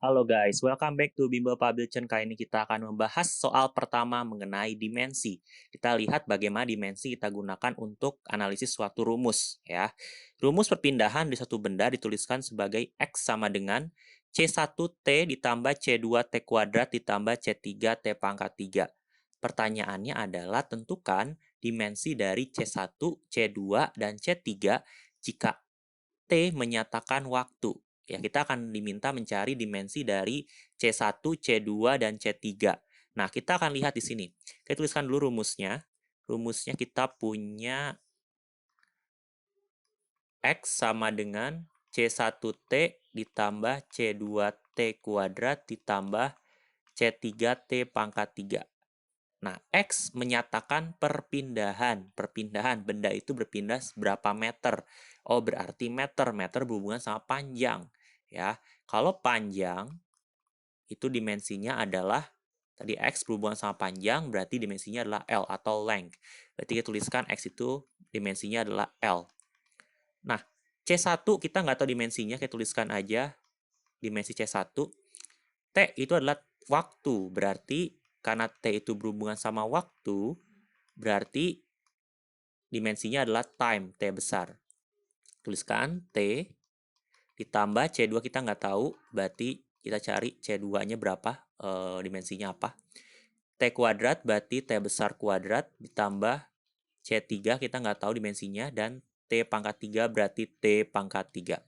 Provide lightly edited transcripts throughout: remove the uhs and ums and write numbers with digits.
Halo guys, welcome back to Bimbel Publication. Kali ini kita akan membahas soal pertama mengenai dimensi. Kita lihat bagaimana dimensi kita gunakan untuk analisis suatu rumus ya. Rumus perpindahan di suatu benda dituliskan sebagai X sama dengan C1T ditambah C2T kuadrat ditambah C3T pangkat 3. Pertanyaannya adalah tentukan dimensi dari C1, C2, dan C3 jika T menyatakan waktu. Ya, kita akan diminta mencari dimensi dari C1, C2, dan C3. Nah, kita akan lihat di sini. Kita tuliskan dulu rumusnya. Rumusnya kita punya X sama dengan C1T ditambah C2T kuadrat ditambah C3T pangkat 3. Nah, X menyatakan perpindahan. Perpindahan, benda itu berpindah berapa meter. Oh, berarti meter. Meter berhubungan sama panjang. Ya, kalau panjang, itu dimensinya adalah, tadi X berhubungan sama panjang, berarti dimensinya adalah L atau length. Berarti kita tuliskan X itu dimensinya adalah L. Nah, C1 kita nggak tahu dimensinya, kita tuliskan aja dimensi C1. T itu adalah waktu, berarti karena T itu berhubungan sama waktu, berarti dimensinya adalah time, T besar. Tuliskan T, ditambah C2 kita nggak tahu, berarti kita cari C2-nya berapa, dimensinya apa. T kuadrat berarti T besar kuadrat, ditambah C3 kita nggak tahu dimensinya, dan T pangkat 3 berarti T pangkat 3.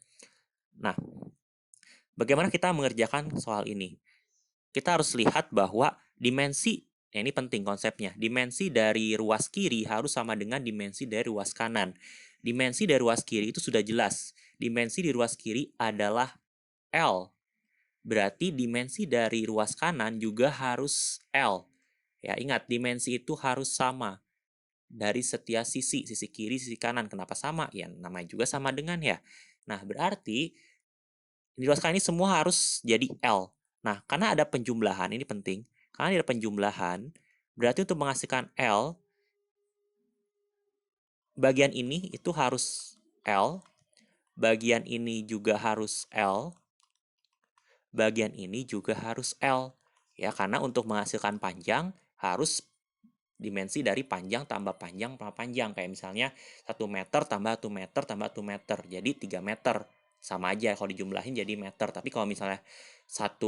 Nah, bagaimana kita mengerjakan soal ini? Kita harus lihat bahwa dimensi, ini penting konsepnya, dimensi dari ruas kiri harus sama dengan dimensi dari ruas kanan. Dimensi dari ruas kiri itu sudah jelas. Dimensi di ruas kiri adalah L. Berarti dimensi dari ruas kanan juga harus L. Ya, ingat, dimensi itu harus sama dari setiap sisi kiri, sisi kanan. Kenapa sama? Ya, namanya juga sama dengan ya. Nah, berarti di ruas kanan ini semua harus jadi L. Nah, karena ada penjumlahan, ini penting. Karena ada penjumlahan, berarti untuk menghasilkan L, bagian ini itu harus L, bagian ini juga harus L, bagian ini juga harus L. Ya, karena untuk menghasilkan panjang harus dimensi dari panjang tambah panjang tambah panjang. Kayak misalnya 1 meter tambah 1 meter tambah 1 meter. Jadi 3 meter. Sama aja kalau dijumlahin jadi meter. Tapi kalau misalnya 1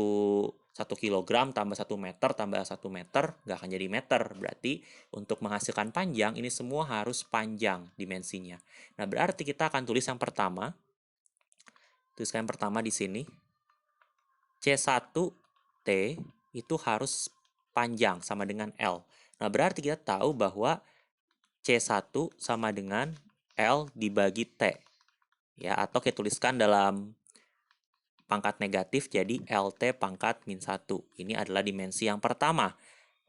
kilogram tambah 1 meter tambah 1 meter, nggak akan jadi meter. Berarti untuk menghasilkan panjang, ini semua harus panjang dimensinya. Nah, berarti kita akan tulis yang pertama. Tuliskan yang pertama di sini. C1T itu harus panjang sama dengan L. Nah, berarti kita tahu bahwa C1 sama dengan L dibagi T. Ya, atau kita tuliskan dalam pangkat negatif jadi LT pangkat min 1. Ini adalah dimensi yang pertama.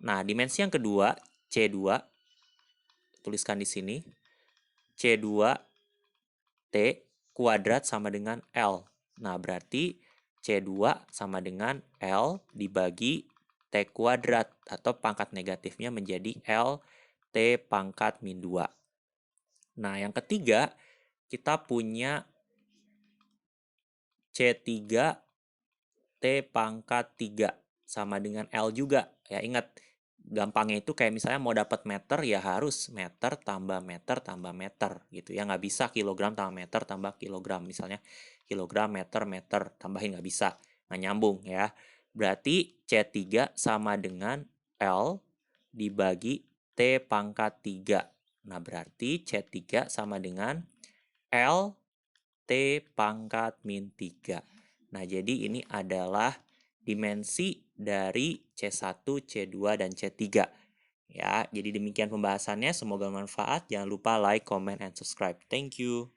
Nah, dimensi yang kedua, C2, tuliskan di sini. C2T kuadrat sama dengan L. Nah, berarti C2 sama dengan L dibagi T kuadrat atau pangkat negatifnya menjadi L T pangkat min 2. Nah, yang ketiga, kita punya C3T pangkat 3 sama dengan L juga. Ya, ingat, gampangnya itu kayak misalnya mau dapat meter ya harus meter tambah meter tambah meter gitu ya. Nggak bisa kilogram tambah meter tambah kilogram. Misalnya kilogram, meter, meter, tambahin nggak bisa. Nggak nyambung ya. Berarti C3 sama dengan L dibagi T pangkat 3. Nah, berarti C3 sama dengan L T pangkat min 3. Nah, jadi ini adalah dimensi dari C1, C2, dan C3. Ya, jadi demikian pembahasannya. Semoga bermanfaat. Jangan lupa like, comment, and subscribe. Thank you.